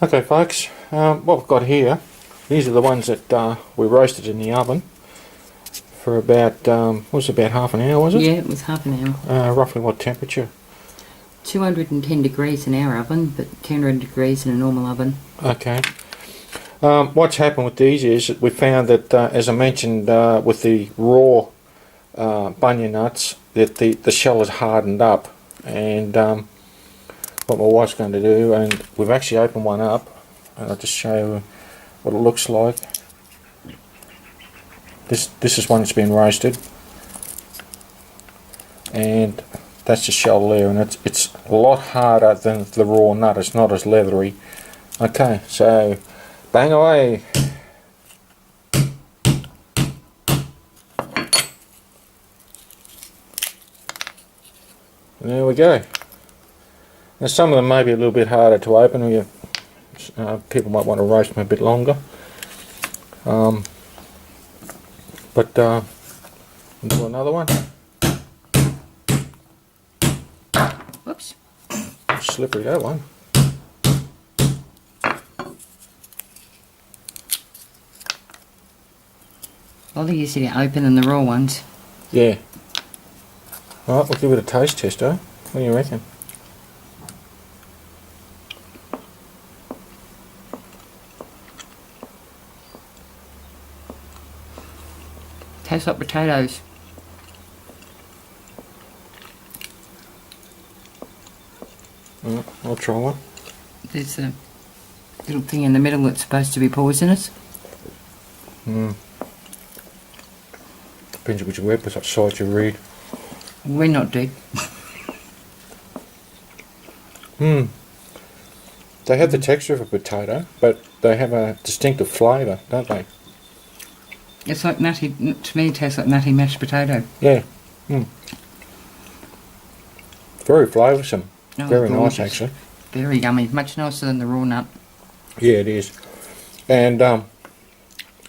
Okay folks, what we've got here, these are the ones that we roasted in the oven for about, was it about half an hour, was it? Yeah, it was half an hour. Roughly what temperature? 210 degrees in our oven, but 200 degrees in a normal oven. Okay. What's happened with these is that we found that, as I mentioned with the raw bunya nuts, that the shell is hardened up, and what my wife's going to do, and we've actually opened one up, and I'll just show you what it looks like. This is one that's been roasted, and that's the shell there, and it's a lot harder than the raw nut. It's not as leathery. Okay, so bang away. There we go. Now some of them may be a little bit harder to open. People might want to roast them a bit longer. But we'll do another one. Whoops. Slippery, that one. Well, they're easier to open than the raw ones. Yeah. Alright, we'll give it a taste test, eh? What do you reckon? Tastes like potatoes. I'll try one. There's a little thing in the middle that's supposed to be poisonous. Depends which website you read. We're not dead. They have the texture of a potato, but they have a distinctive flavour, don't they? It's like nutty, to me it tastes like nutty mashed potato. Yeah. Very flavoursome. Oh, Very nice, gorgeous. actually. Very yummy, much nicer than the raw nut. Yeah, it is. And the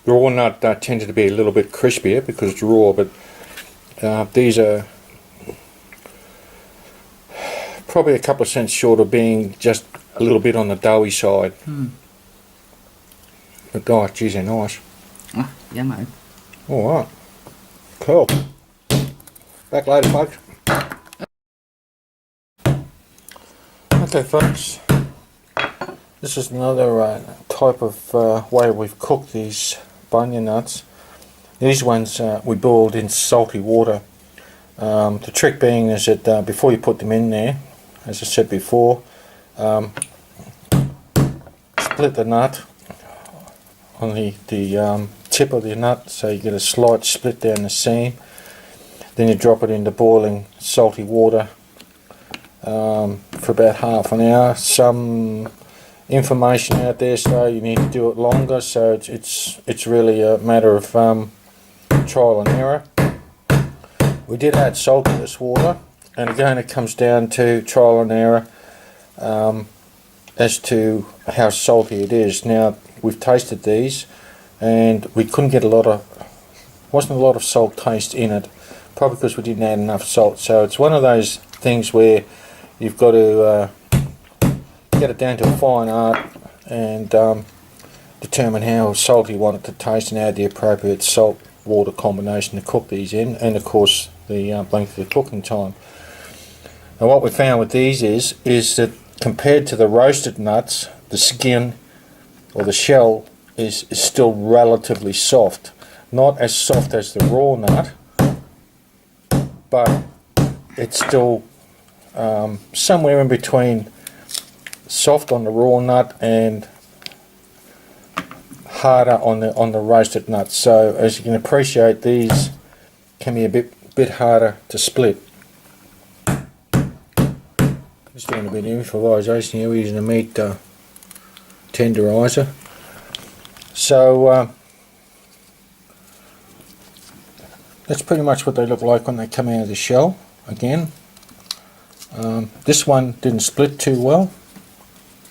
raw nut tends to be a little bit crispier because it's raw, but these are probably a couple of cents short of being just a little bit on the doughy side. But gosh, geez, they're nice. Oh, yummo. Alright. Cool. Back later, folks. Okay, folks. This is another type of way we've cooked these bunya nuts. These ones we boiled in salty water. The trick being is that before you put them in there, as I said before, split the nut on the tip of the nut, so you get a slight split down the seam. Then you drop it into boiling salty water for about half an hour. Some information out there say you need to do it longer, so it's really a matter of trial and error. We did add salt to this water, and again it comes down to trial and error as to how salty it is. Now we've tasted these, and we couldn't get wasn't a lot of salt taste in it, probably because we didn't add enough salt. So it's one of those things where you've got to get it down to a fine art and determine how salty you want it to taste and add the appropriate salt water combination to cook these in, and of course the length of the cooking time. And what we found with these is that compared to the roasted nuts, the skin or the shell is still relatively soft. Not as soft as the raw nut, but it's still somewhere in between soft on the raw nut and harder on the roasted nuts. So as you can appreciate, these can be a bit harder to split. Just doing a bit of improvisation here. We're using a meat tenderizer. So that's pretty much what they look like when they come out of the shell. Again, this one didn't split too well.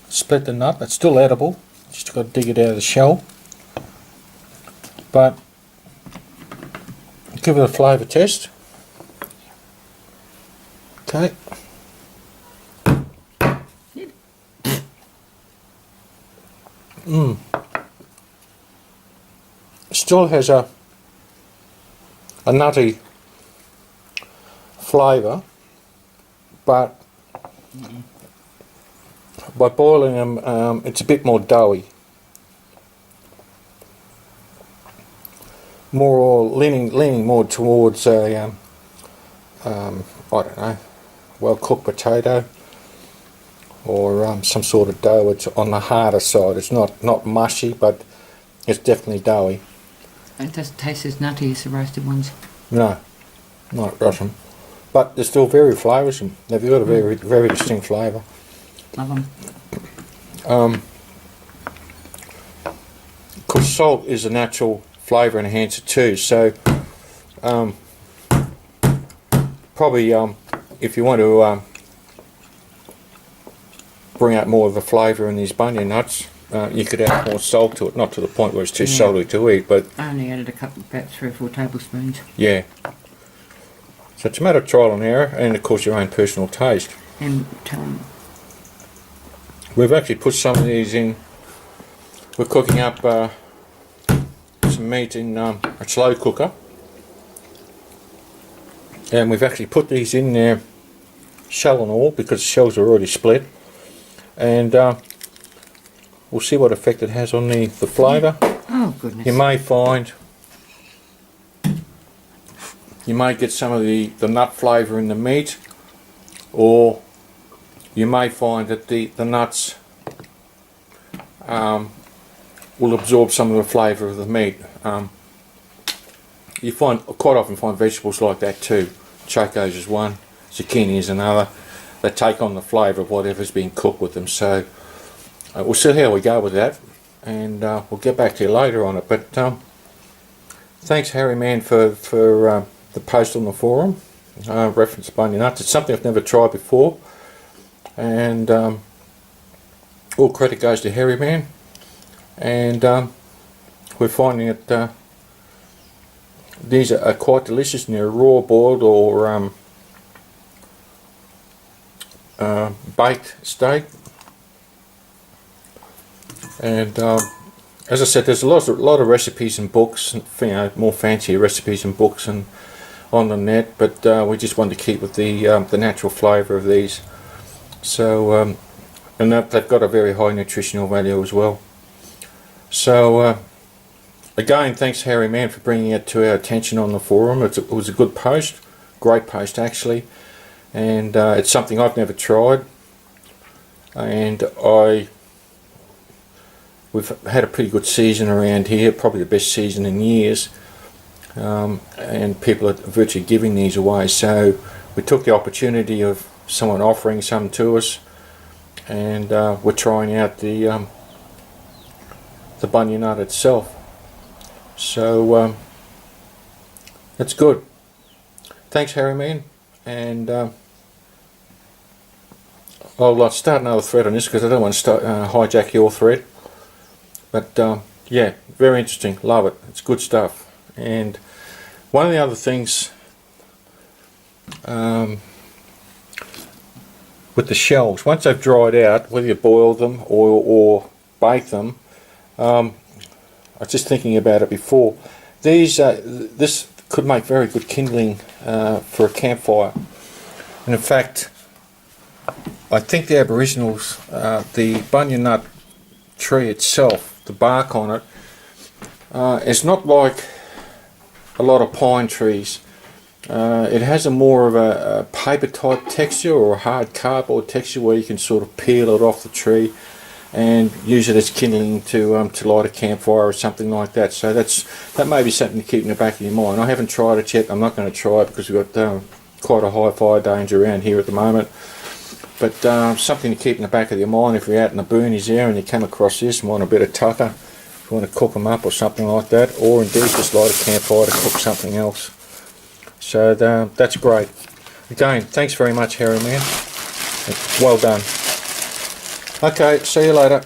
Split the nut. It's still edible. Just got to dig it out of the shell. But give it a flavour test. Okay. Still has a nutty flavour, but by boiling them, it's a bit more doughy. Leaning more towards a I don't know, well cooked potato, or some sort of dough. It's on the harder side. It's not mushy, but it's definitely doughy. It doesn't taste as nutty as the roasted ones. No, it doesn't. But they're still very flavoursome. They've got a very distinct flavour. Love them. Because salt is a natural flavour enhancer too, so probably if you want to bring out more of the flavour in these bunya nuts, you could add more salt to it, not to the point where it's too salty to eat, but I only added a couple, about 3 or 4 tablespoons. yeah. So it's a matter of trial and error, and of course your own personal taste. And We've actually put some of these in. We're cooking up some meat in a slow cooker, and we've actually put these in there, shell and all, because the shells are already split, and we'll see what effect it has on the flavour. oh goodness. You may get some of the nut flavour in the meat, or you may find that the nuts will absorb some of the flavour of the meat. You quite often find vegetables like that too. Chocos is one, zucchini is another. They take on the flavour of whatever's been cooked with them. So we'll see how we go with that, and we'll get back to you later on it. But thanks, Harry Man, for the post on the forum. Reference bunya nuts. It's something I've never tried before, and all credit goes to Harry Man. And we're finding that these are quite delicious, and they're raw, boiled, or baked steak. And as I said, there's a lot of recipes and books, more fancy recipes and books and on the net, but we just wanted to keep with the natural flavour of these. So and they've got a very high nutritional value as well. So again, thanks Harry Man for bringing it to our attention on the forum. It was a good post, great post actually, and it's something I've never tried, and we've had a pretty good season around here, probably the best season in years, and people are virtually giving these away. So we took the opportunity of someone offering some to us, and we're trying out the bunya nut itself. So that's good. Thanks Harry Man, and I'll start another thread on this because I don't want to hijack your thread. But yeah, very interesting. Love it. It's good stuff. And one of the other things with the shells, once they've dried out, whether you boil them or bake them, I was just thinking about it before. This could make very good kindling for a campfire. And in fact, I think the Aboriginals, the bunya nut tree itself, the bark on it, it's not like a lot of pine trees. It has a more of a paper type texture, or a hard cardboard texture, where you can sort of peel it off the tree and use it as kindling to light a campfire or something like that. So that may be something to keep in the back of your mind. I haven't tried it yet. I'm not going to try it because we've got quite a high fire danger around here at the moment. But something to keep in the back of your mind if you're out in the boonies there and you come across this and want a bit of tucker, if you want to cook them up or something like that, or indeed just light a campfire to cook something else. So that's great. Again, thanks very much Harry Man. Well done. Okay, see you later.